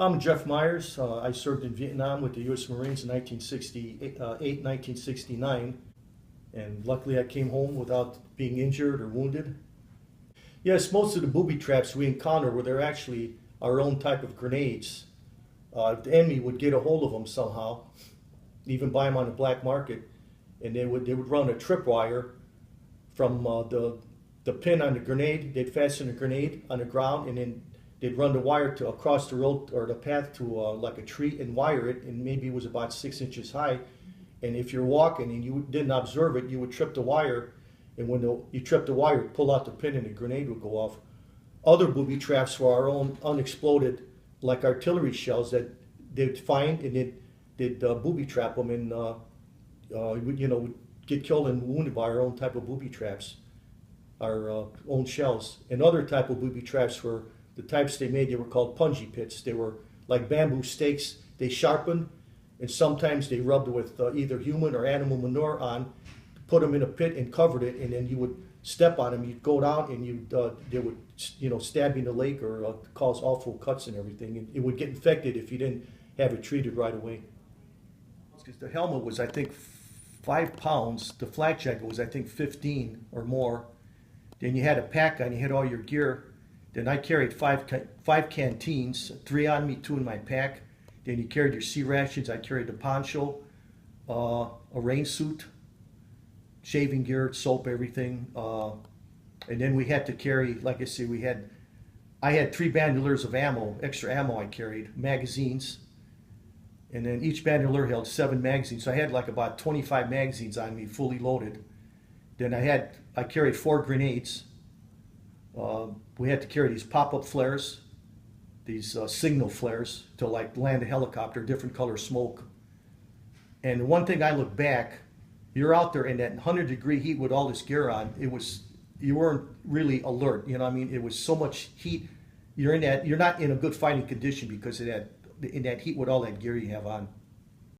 I'm Jeff Myers. I served in Vietnam with the U.S. Marines in 1968, 1969, and luckily I came home without being injured or wounded. Yes, most of the booby traps we encounter were they're actually our own type of grenades. The enemy would get a hold of them somehow, even buy them on the black market, and they would run a tripwire from the pin on the grenade. They'd fasten the grenade on the ground, and then they'd run the wire to across the road or the path to like a tree and wire it, and maybe it was about 6 inches high. And if you're walking and you didn't observe it, you would trip the wire, and when you trip the wire, pull out the pin, and the grenade would go off. Other booby traps were our own unexploded, like artillery shells that they'd find, and they'd booby trap them, and would get killed and wounded by our own type of booby traps, our own shells. And other type of booby traps were the types they made. They were called punji pits. They were like bamboo stakes. They sharpened, and sometimes they rubbed with either human or animal manure on, put them in a pit and covered it, and then you would step on them. You'd go down, and they would stab you in the leg or cause awful cuts and everything. And it would get infected if you didn't have it treated right away. Because the helmet was, I think, 5 pounds. The flak jacket was, I think, 15 or more. Then you had a pack on. You had all your gear. Then I carried five canteens, 3 on me, 2 in my pack. Then you carried your sea rations. I carried the poncho, a rain suit, shaving gear, soap, everything. And then we had to carry, like I said, I had 3 bandoliers of ammo, extra ammo I carried, magazines. And then each bandolier held 7 magazines. So I had like about 25 magazines on me, fully loaded. Then I carried 4 grenades. We had to carry these pop-up flares, these signal flares to like land a helicopter, different color smoke. And one thing I look back, you're out there in that 100-degree heat with all this gear on. You weren't really alert. You know what I mean? It was so much heat. You're not in a good fighting condition because of that, in that heat with all that gear you have on.